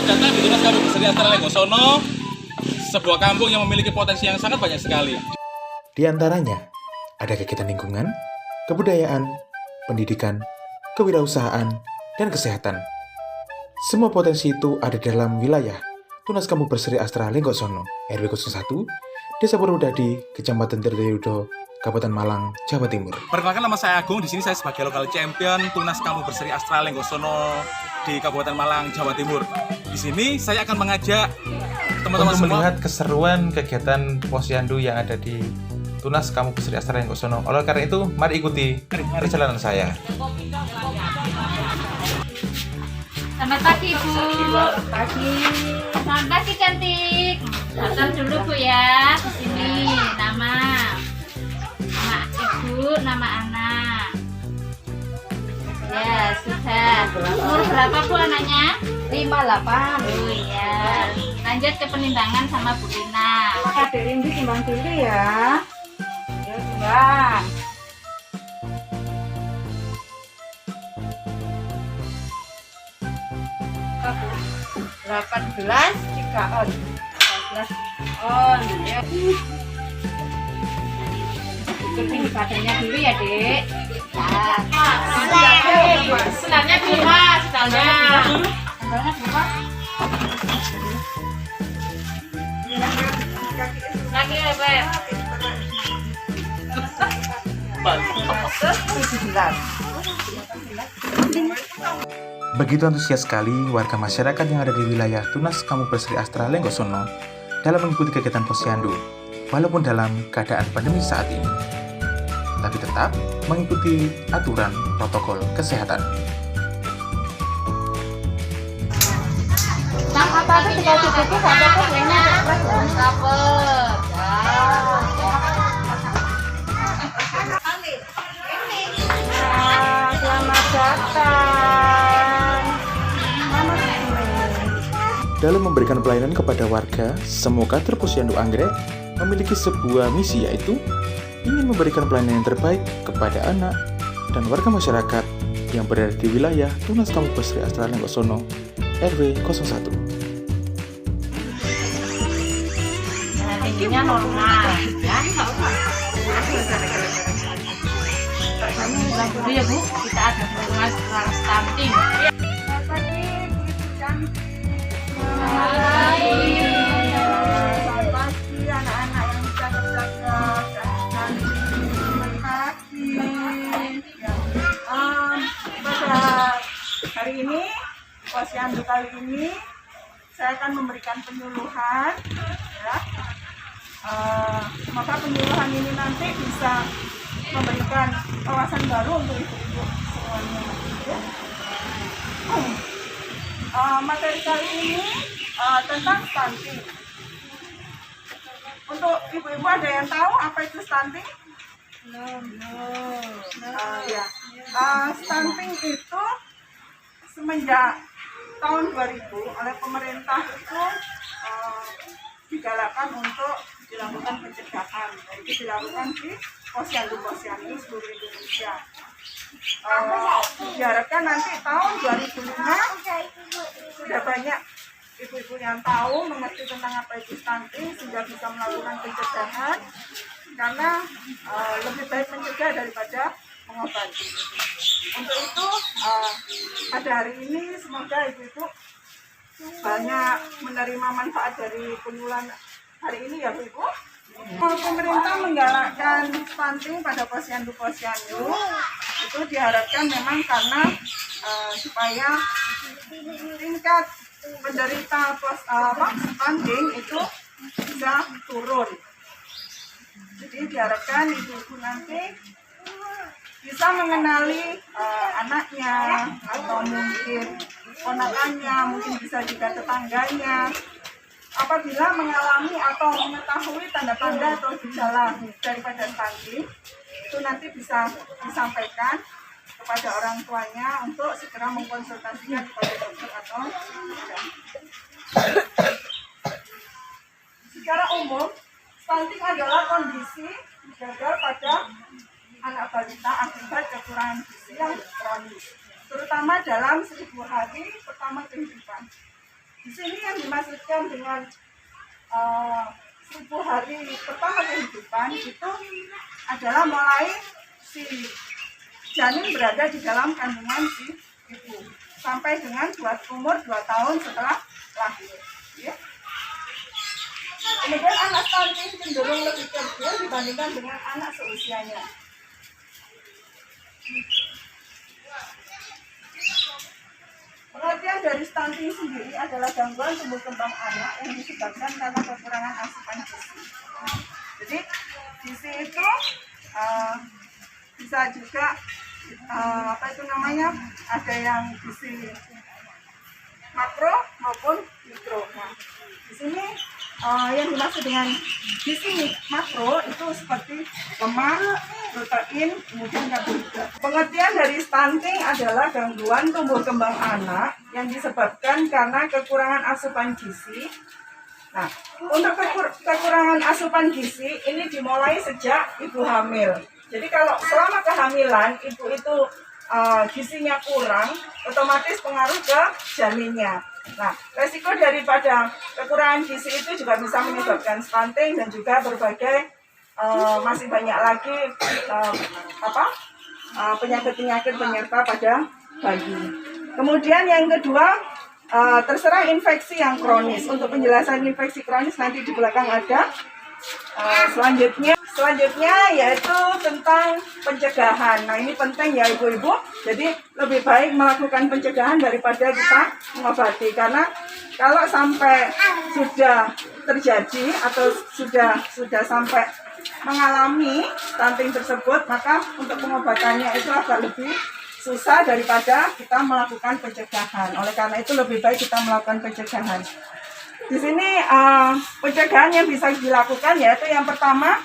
datang di Tunas Kampung Berseri Astra Lenggosono, sebuah kampung yang memiliki potensi yang sangat banyak sekali. Di antaranya, ada kegiatan lingkungan, kebudayaan, pendidikan, kewirausahaan, dan kesehatan. Semua potensi itu ada dalam wilayah Tunas Kampung Berseri Astra Lenggosono, RW 01, Desa Purwodadi, Kecamatan Tirtayuda, Kabupaten Malang, Jawa Timur. Perkenalkan, nama saya Agung. Di sini saya sebagai lokal champion Tunas Kampung Berseri Astra Lenggosono di Kabupaten Malang, Jawa Timur. Di sini saya akan mengajak teman-teman untuk semua melihat keseruan kegiatan posyandu yang ada di Tunas Kampung Berseri Astra Lenggosono. Oleh karena itu, mari ikuti perjalanan saya. Selamat pagi, Bu. Selamat pagi. Selamat pagi, cantik. Datang dulu, Bu, ya. Di sini nama ibu, nama anak. Ya, sudah. Umur berapa, Bu, anaknya? 58. Oh, iya. Lanjut ke penimbangan sama Bu Lina. Adik Rindu timbang dulu ya. Ya, timbang. 18 3 on. 18 on ya. Ikutin badannya dulu ya, Dek. Sendalnya dulu, Mas. Sendalnya. Sandalnya berapa? Lagi ya, Beb. 17. Begitu antusias sekali warga masyarakat yang ada di wilayah Tunas Kampung Berseri Astra Lenggosono dalam mengikuti kegiatan posyandu, walaupun dalam keadaan pandemi saat ini, tapi tetap mengikuti aturan protokol kesehatan. Apa itu dikasih buku sampai ke sini? Selamat datang. Dalam memberikan pelayanan kepada warga, semua kader posyandu Anggrek memiliki sebuah misi, yaitu ingin memberikan pelayanan yang terbaik kepada anak dan warga masyarakat yang berada di wilayah Tunas Kampung Berseri Astra Lenggosono, RW 01. Tingginya normal. Dulu ya, Bu. Kita ada Mas stunting. Selamat pagi anak-anak yang cerdas-cerdas dan pagi. Pada hari ini, posyandu kali ini, saya akan memberikan penyuluhan. Ya. Maka penyuluhan ini nanti bisa memberikan wawasan baru untuk ibu-ibu semuanya. Ya. Materi kali ini tentang stunting. Untuk ibu-ibu ada yang tahu apa itu stunting? Ya. Stunting itu semenjak tahun 2000 oleh pemerintah itu digalakkan untuk dilakukan pencegahan, yaitu dilakukan di posyandu-posyandu seluruh Indonesia. Diharapkan nanti tahun 2005 sudah banyak ibu-ibu yang tahu, mengerti tentang apa itu stunting, sehingga bisa melakukan pencegahan, karena lebih baik mencegah daripada mengobati. Untuk itu pada hari ini semoga ibu-ibu banyak menerima manfaat dari penyuluhan hari ini ya, Bu. Pemerintah menggalakkan stunting pada posyandu-posyandu itu diharapkan memang karena supaya tingkat penderita stunting itu bisa turun. Jadi diharapkan ibu-ibu nanti bisa mengenali anaknya atau mungkin ponakannya, mungkin bisa juga tetangganya. Apabila mengalami atau mengetahui tanda-tanda atau gejala daripada stunting, itu nanti bisa disampaikan kepada orang tuanya untuk segera mengkonsultasikan kepada dokter atau bidan. Secara umum, stunting adalah kondisi gagal pada anak balita akibat kekurangan gizi yang kronis, terutama dalam 1000 hari pertama kehidupan. Di sini yang dimaksudkan dengan 1000 hari pertama kehidupan itu adalah mulai si janin berada di dalam kandungan si ibu sampai dengan umur 2 tahun setelah lahir. Ya. Kemudian anak stunting cenderung lebih kecil dibandingkan dengan anak seusianya. Pengertian dari stunting sendiri adalah gangguan tumbuh kembang anak yang disebabkan karena kekurangan asupan gizi. Jadi gizi itu bisa juga ada yang gizi makro maupun mikro. Nah, di sini yang dimaksud dengan gizi makro itu seperti lemak, protein, kemudian karbohidrat. Pengertian dari stunting adalah gangguan tumbuh kembang anak yang disebabkan karena kekurangan asupan gizi. Nah, untuk kekurangan asupan gizi ini dimulai sejak ibu hamil. Jadi kalau selama kehamilan ibu itu gizinya kurang, otomatis pengaruh ke janinnya. Nah, resiko daripada kekurangan gizi itu juga bisa menyebabkan stunting dan juga berbagai masih banyak lagi penyakit-penyakit penyerta pada bayi. Kemudian yang kedua, terserang infeksi yang kronis. Untuk penjelasan infeksi kronis nanti di belakang ada. Selanjutnya yaitu tentang pencegahan. Nah, ini penting ya ibu-ibu. Jadi lebih baik melakukan pencegahan daripada kita mengobati. Karena kalau sampai sudah terjadi atau sudah sampai mengalami stunting tersebut, maka untuk pengobatannya itu agak lebih susah daripada kita melakukan pencegahan. Oleh karena itu lebih baik kita melakukan pencegahan. Di sini pencegahan yang bisa dilakukan yaitu yang pertama,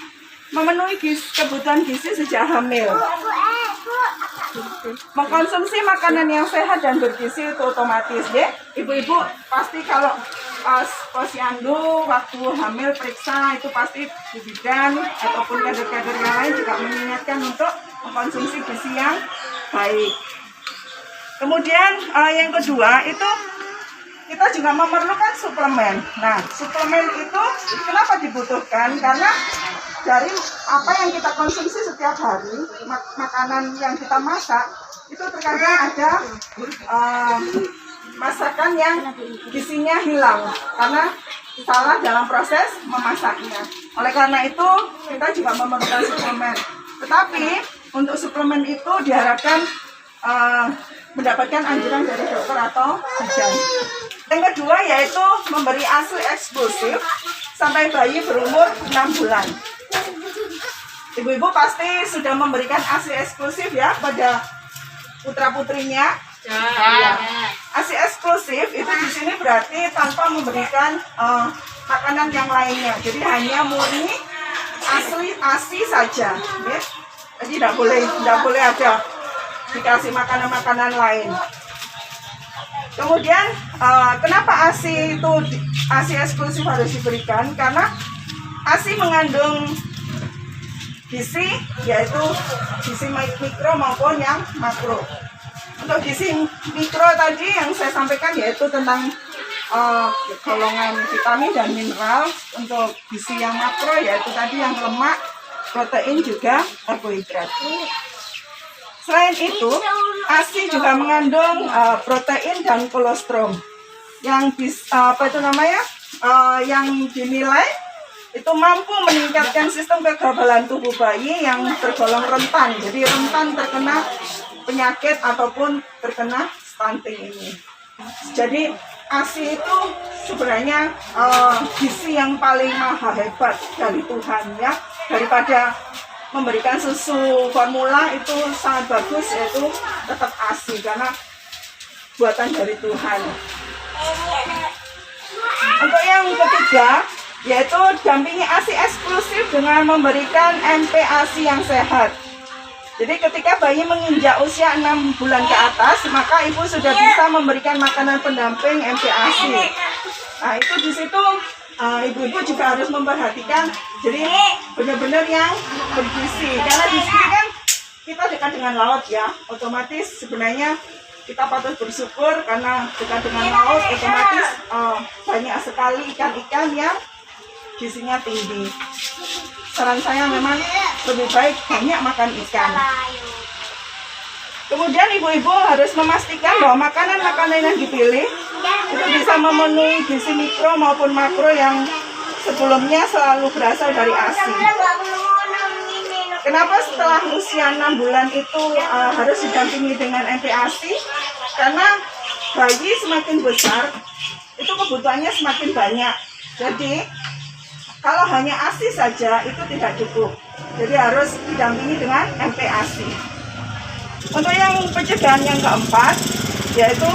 memenuhi kebutuhan gizi sejak hamil. Mengkonsumsi makanan yang sehat dan bergizi itu otomatis ya. Ibu-ibu pasti kalau pas posyandu waktu hamil periksa itu pasti di bidan ataupun kader-kader yang lain juga mengingatkan untuk mengkonsumsi gizi yang baik. Kemudian yang kedua itu kita juga memerlukan suplemen. Nah, suplemen itu kenapa dibutuhkan? Karena dari apa yang kita konsumsi setiap hari, makanan yang kita masak, itu terkadang ada masakan yang gizinya hilang karena salah dalam proses memasaknya. Oleh karena itu, kita juga memerlukan suplemen. Tetapi untuk suplemen itu diharapkan mendapatkan anjuran dari dokter atau bidan. Yang kedua yaitu memberi ASI eksklusif sampai bayi berumur 6 bulan. Ibu-ibu pasti sudah memberikan ASI eksklusif ya pada putra-putrinya. Ya. ASI eksklusif itu di sini berarti tanpa memberikan makanan yang lainnya. Jadi hanya murni ASI saja. Ya. Jadi tidak boleh ada dikasih makanan-makanan lain. Kemudian kenapa ASI eksklusif harus diberikan? Karena ASI mengandung gizi yaitu gizi mikro maupun yang makro. Untuk gizi mikro tadi yang saya sampaikan yaitu tentang golongan vitamin dan mineral. Untuk gizi yang makro yaitu tadi yang lemak, protein juga karbohidrat. Selain itu, ASI juga mengandung protein dan kolostrum yang yang dinilai itu mampu meningkatkan sistem kekebalan tubuh bayi yang tergolong rentan. Jadi rentan terkena penyakit ataupun terkena stunting ini. Jadi ASI itu sebenarnya gizi yang paling maha hebat dari Tuhan ya, daripada memberikan susu formula itu sangat bagus, yaitu tetap ASI karena buatan dari Tuhan. Untuk yang ketiga yaitu dampingi ASI eksklusif dengan memberikan MPASI yang sehat. Jadi ketika bayi menginjak usia 6 bulan ke atas, maka ibu sudah bisa memberikan makanan pendamping MPASI. Nah, itu di situ ibu-ibu juga harus memperhatikan jadi benar-benar yang bergizi. Karena di sini kan kita dekat dengan laut ya, otomatis sebenarnya kita patut bersyukur karena dekat dengan laut otomatis banyak sekali ikan-ikan yang gizinya tinggi. Saran saya memang lebih baik banyak makan ikan. Kemudian ibu-ibu harus memastikan bahwa makanan-makanan yang dipilih itu bisa memenuhi gizi mikro maupun makro yang sebelumnya selalu berasal dari ASI. Kenapa setelah usia 6 bulan itu harus didampingi dengan MPASI? Karena bayi semakin besar itu kebutuhannya semakin banyak. Jadi kalau hanya ASI saja itu tidak cukup. Jadi harus didampingi dengan MPASI. Untuk yang pencegahan yang keempat, yaitu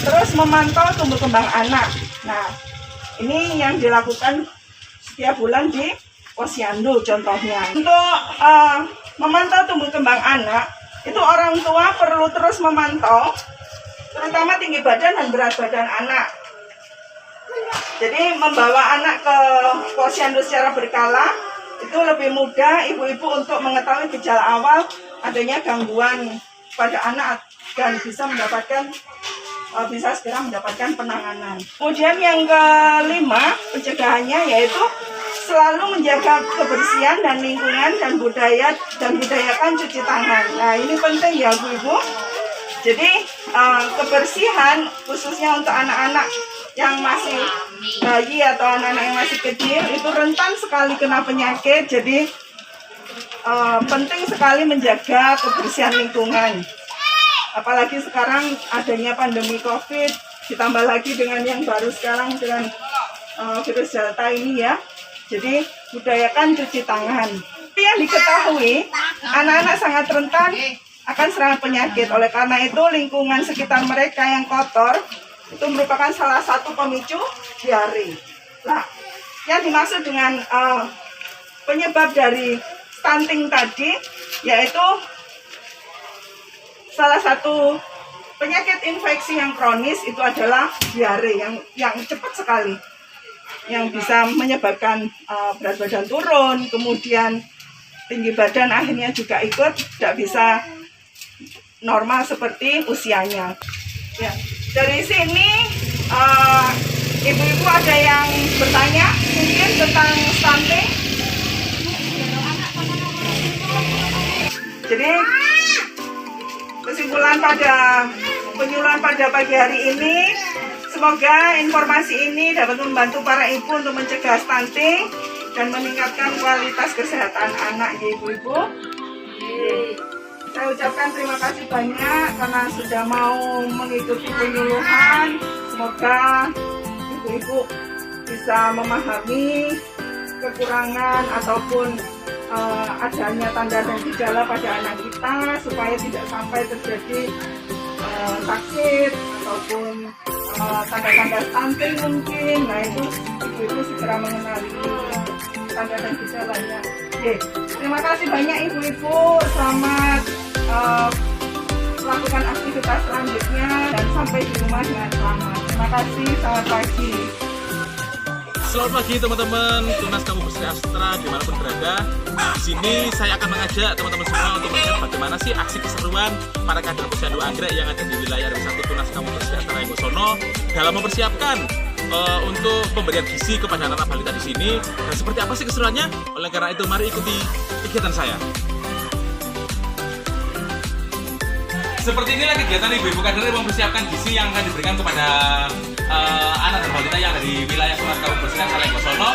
terus memantau tumbuh kembang anak. Nah, ini yang dilakukan setiap bulan di Posyandu contohnya. Untuk memantau tumbuh kembang anak, itu orang tua perlu terus memantau, terutama tinggi badan dan berat badan anak. Jadi membawa anak ke Posyandu secara berkala, itu lebih mudah ibu-ibu untuk mengetahui gejala awal adanya gangguan pada anak dan bisa segera mendapatkan penanganan. Kemudian yang kelima pencegahannya yaitu selalu menjaga kebersihan dan lingkungan dan budayakan cuci tangan. Nah ini penting ya Bu-Ibu. Jadi kebersihan khususnya untuk anak-anak yang masih bayi atau anak-anak yang masih kecil itu rentan sekali kena penyakit. Jadi penting sekali menjaga kebersihan lingkungan. Apalagi sekarang adanya pandemi COVID, ditambah lagi dengan yang baru sekarang dengan virus Delta ini ya. Jadi budayakan cuci tangan. Tapi yang diketahui, anak-anak sangat rentan akan serangan penyakit. Oleh karena itu lingkungan sekitar mereka yang kotor itu merupakan salah satu pemicu diare. Nah, yang dimaksud dengan penyebab dari stunting tadi yaitu salah satu penyakit infeksi yang kronis itu adalah diare yang cepat sekali, yang bisa menyebabkan berat badan turun, kemudian tinggi badan akhirnya juga ikut tidak bisa normal seperti usianya. Ya, dari sini ibu-ibu ada yang bertanya mungkin tentang stunting. Jadi kesimpulan penyuluhan pada pagi hari ini, semoga informasi ini dapat membantu para ibu untuk mencegah stunting dan meningkatkan kualitas kesehatan anak ya ibu-ibu. Saya ucapkan terima kasih banyak karena sudah mau mengikuti penyuluhan. Semoga ibu-ibu bisa memahami kekurangan ataupun adanya tanda dan gejala pada anak kita supaya tidak sampai terjadi sakit ataupun tanda-tanda stunting mungkin. Nah itu ibu-ibu segera mengenali tanda dan gejalanya. Oke, terima kasih banyak ibu-ibu. Selamat melakukan aktivitas selanjutnya dan sampai di rumah dengan selamat. Terima kasih, selamat pagi. Selamat pagi teman-teman Tunas Kamu Berseri Astra dimanapun berada. Di sini saya akan mengajak teman-teman semua untuk melihat bagaimana sih aksi keseruan para kader Posyandu Anggrek yang ada di wilayah RW1 Tunas Kamu Berseri Astra Lenggosono dalam mempersiapkan untuk pemberian gizi kepada anak-anak balita di sini. Dan seperti apa sih keseruannya? Oleh karena itu mari ikuti kegiatan saya. Seperti inilah kegiatan ibu-ibu kader yang mempersiapkan gizi yang akan diberikan kepada anak dan balita yang ada di wilayah Tunas Kamu Berseri Astra Lenggosono.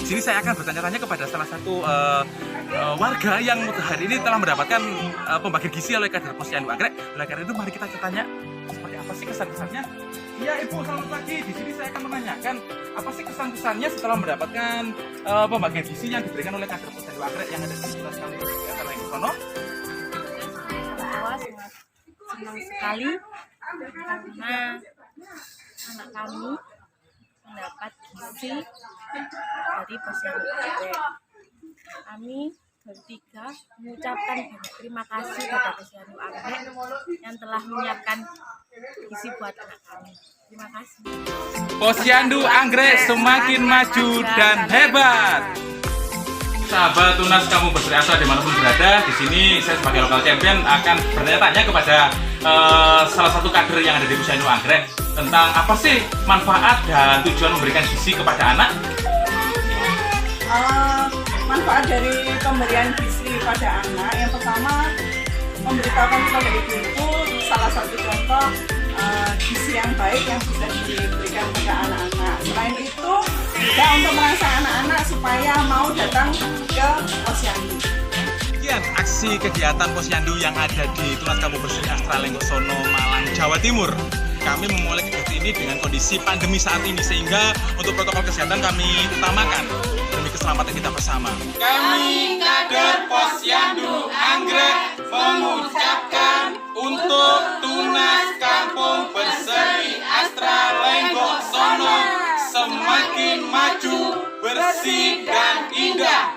Di sini saya akan bertanya-tanya kepada salah satu warga yang hari ini telah mendapatkan pembagian gizi oleh kader Posyandu Anggrek. Oleh karena itu mari kita tanya seperti apa sih kesan-kesannya. Ya Ibu, selamat pagi. Di sini saya akan menanyakan apa sih kesan-kesannya setelah mendapatkan pembagian gizi yang diberikan oleh kader Posyandu Anggrek yang ada di Tunas Kamu Berseri Astra Lenggosono. Senang sekali karena anak kami mendapat gizi dari Posyandu Anggrek. Kami bertiga mengucapkan terima kasih kepada Posyandu Anggrek yang telah menyiapkan gizi buat anak kami. Terima kasih. Posyandu Anggrek semakin maju dan hebat. Sahabat Tunas Kampung Berseri Astra dimanapun berada, di sini saya sebagai lokal champion akan bertanya-tanya kepada salah satu kader yang ada di Posyandu Anggrek tentang apa sih manfaat dan tujuan memberikan gizi kepada anak. Manfaat dari pemberian gizi pada anak, yang pertama memberitahukan kepada ibu itu salah satu contoh gizi yang baik yang bisa diberikan pada anak-anak. Selain itu juga untuk merangsang anak-anak supaya mau datang ke Posyandu. Sekian aksi kegiatan Posyandu yang ada di Tunas Kampung Berseri Astra Lenggoksono, Malang, Jawa Timur. Kami memulai kegiatan ini dengan kondisi pandemi saat ini, sehingga untuk protokol kesehatan kami utamakan demi keselamatan kita bersama. Kami kader Posyandu Anggrek mengucapkan untuk Tunas Kampung Berseri Astra Lenggoksono semakin maju, bersih dan indah.